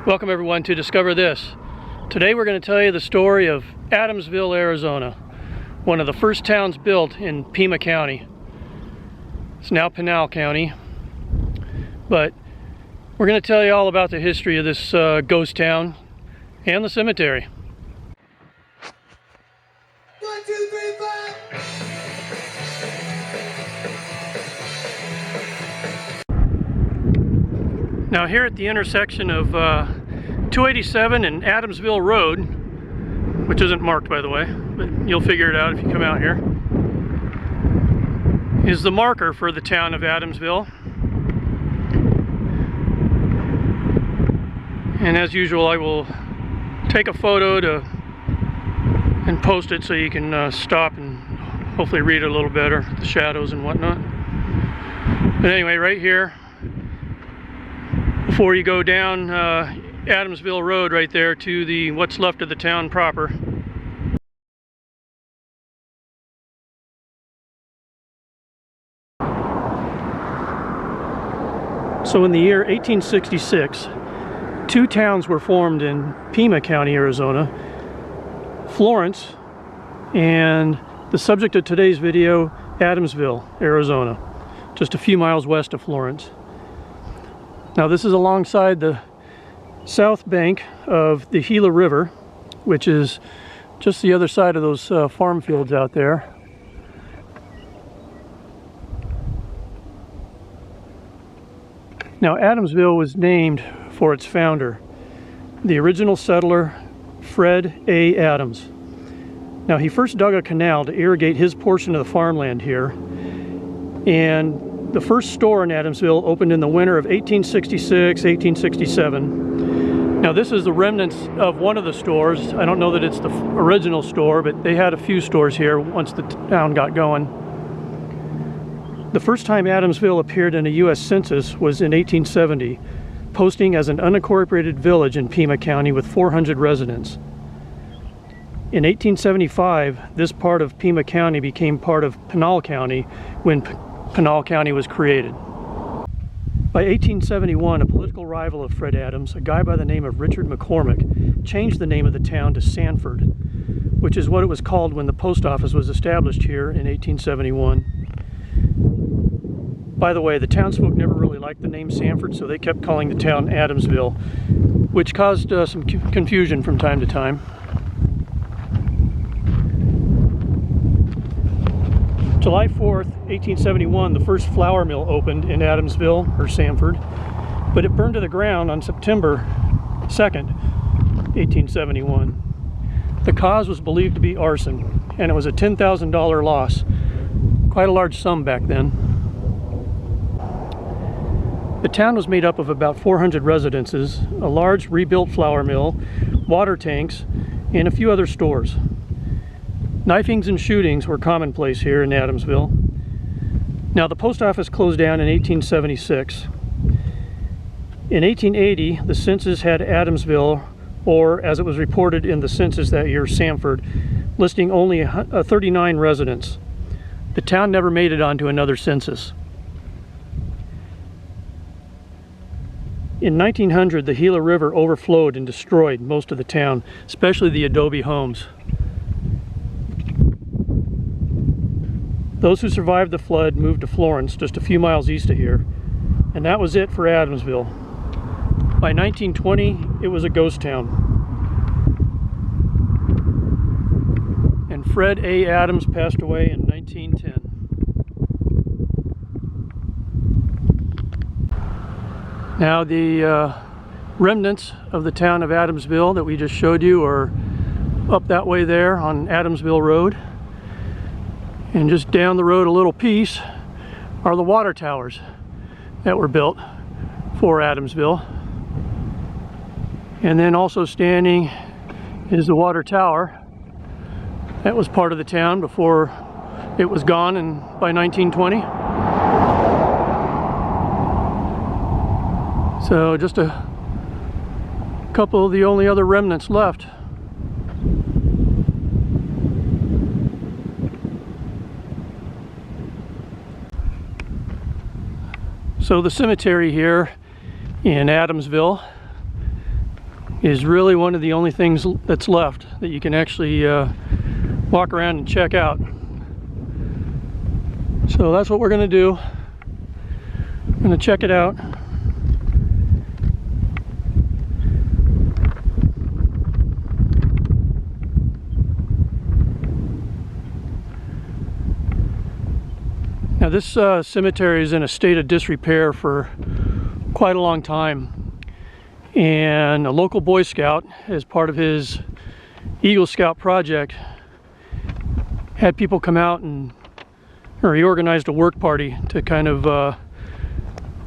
Welcome everyone to Discover This. Today we're going to tell you the story of Adamsville, Arizona, one of the first towns built in Pima County. It's now Pinal County, but we're going to tell you all about the history of this ghost town and the cemetery. 1, 2, 3, 4. Now here at the intersection of 287 and Adamsville Road, which isn't marked by the way, but you'll figure it out if you come out here, is the marker for the town of Adamsville. And as usual, I will take a photo and post it so you can stop and hopefully read it a little better, the shadows and whatnot. But anyway, right here, before you go down Adamsville Road right there to the what's left of the town proper. So in the year 1866, two towns were formed in Pima County, Arizona. Florence and the subject of today's video, Adamsville, Arizona, just a few miles west of Florence. Now this is alongside the south bank of the Gila River, which is just the other side of those farm fields out there. Now Adamsville was named for its founder, the original settler Fred A. Adams. Now he first dug a canal to irrigate his portion of the farmland here, and the first store in Adamsville opened in the winter of 1866, 1867. Now this is the remnants of one of the stores. I don't know that it's the original store, but they had a few stores here once the town got going. The first time Adamsville appeared in a U.S. census was in 1870, posting as an unincorporated village in Pima County with 400 residents. In 1875, this part of Pima County became part of Pinal County when Pinal County was created. By 1871, a political rival of Fred Adams, a guy by the name of Richard McCormick, changed the name of the town to Sanford, which is what it was called when the post office was established here in 1871. By the way, the townsfolk never really liked the name Sanford, so they kept calling the town Adamsville, which caused some confusion from time to time. July 4th, 1871, the first flour mill opened in Adamsville, or Sanford, but it burned to the ground on September 2nd, 1871. The cause was believed to be arson, and it was a $10,000 loss, quite a large sum back then. The town was made up of about 400 residences, a large rebuilt flour mill, water tanks, and a few other stores. Knifings and shootings were commonplace here in Adamsville. Now the post office closed down in 1876. In 1880, the census had Adamsville, or as it was reported in the census that year, Sanford, listing only 39 residents. The town never made it onto another census. In 1900, the Gila River overflowed and destroyed most of the town, especially the adobe homes. Those who survived the flood moved to Florence, just a few miles east of here, and that was it for Adamsville. By 1920, it was a ghost town. And Fred A. Adams passed away in 1910. Now the remnants of the town of Adamsville that we just showed you are up that way there on Adamsville Road. And just down the road a little piece are the water towers that were built for Adamsville. And then also standing is the water tower that was part of the town before it was gone by 1920. So just a couple of the only other remnants left. So the cemetery here in Adamsville is really one of the only things that's left that you can actually walk around and check out. So that's what we're going to do. I'm going to check it out. Now this cemetery is in a state of disrepair for quite a long time, and a local Boy Scout, as part of his Eagle Scout project, had people come out or he organized a work party to kind of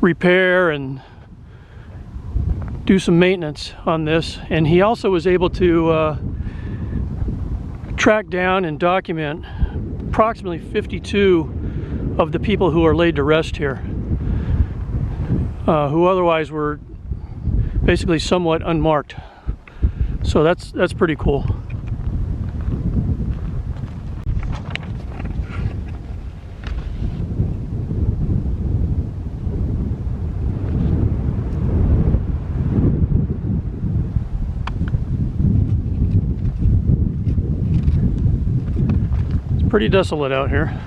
repair and do some maintenance on this. And he also was able to track down and document approximately 52 of the people who are laid to rest here, who otherwise were basically somewhat unmarked. So that's pretty cool. It's pretty desolate out here.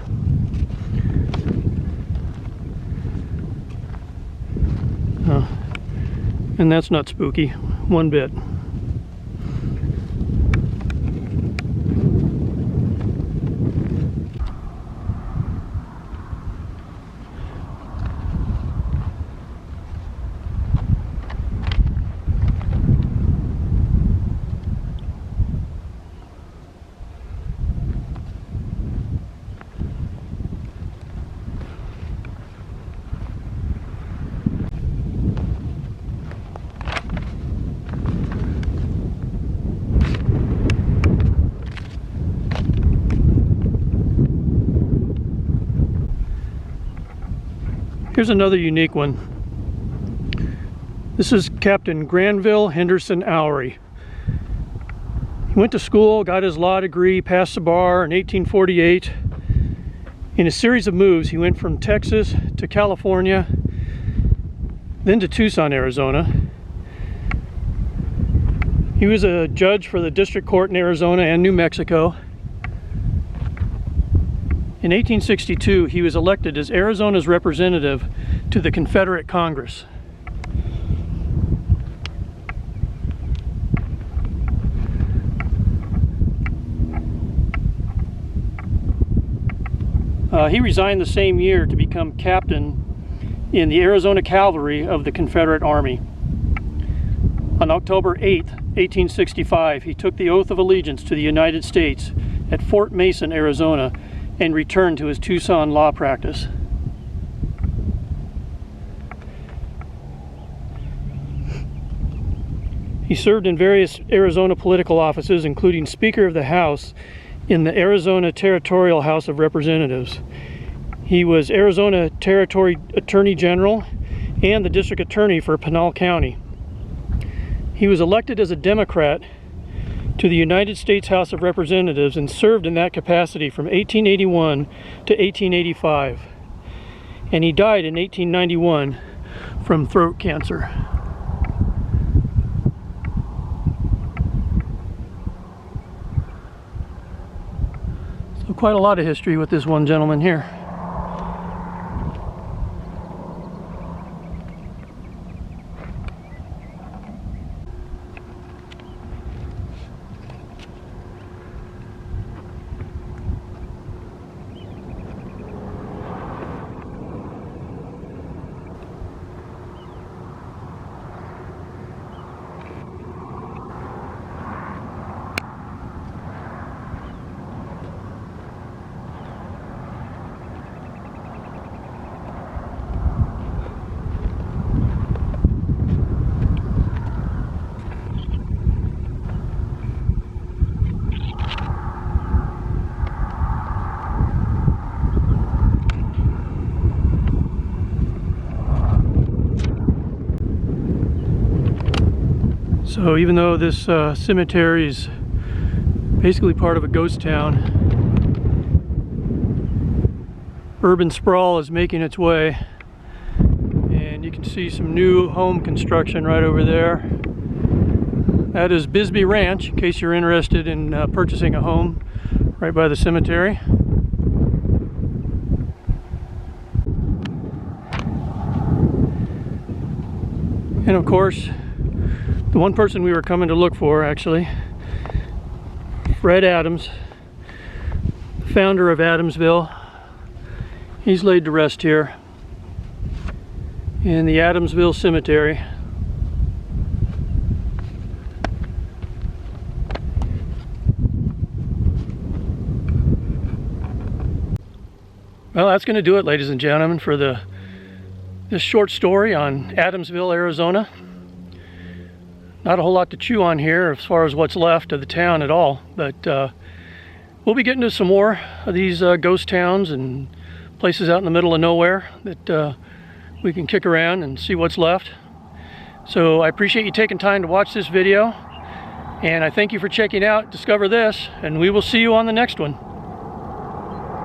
And that's not spooky, one bit. Here's another unique one. This is Captain Granville Henderson Oury. He went to school, got his law degree, passed the bar in 1848. In a series of moves, he went from Texas to California, then to Tucson, Arizona. He was a judge for the district court in Arizona and New Mexico. In 1862, he was elected as Arizona's representative to the Confederate Congress. He resigned the same year to become captain in the Arizona Cavalry of the Confederate Army. On October 8, 1865, he took the oath of allegiance to the United States at Fort Mason, Arizona, and returned to his Tucson law practice. He served in various Arizona political offices, including Speaker of the House in the Arizona Territorial House of Representatives. He was Arizona Territory Attorney General and the District Attorney for Pinal County. He was elected as a Democrat to the United States House of Representatives and served in that capacity from 1881 to 1885. And he died in 1891 from throat cancer. So quite a lot of history with this one gentleman here. So even though this cemetery is basically part of a ghost town, urban sprawl is making its way, and you can see some new home construction right over there. That is Bisbee Ranch, in case you're interested in purchasing a home right by the cemetery. And of course, the one person we were coming to look for, actually, Fred Adams, the founder of Adamsville. He's laid to rest here in the Adamsville Cemetery. Well, that's going to do it, ladies and gentlemen, for this short story on Adamsville, Arizona. Not a whole lot to chew on here as far as what's left of the town at all, but we'll be getting to some more of these ghost towns and places out in the middle of nowhere that we can kick around and see what's left. So I appreciate you taking time to watch this video, and I thank you for checking out Discover This, and we will see you on the next one.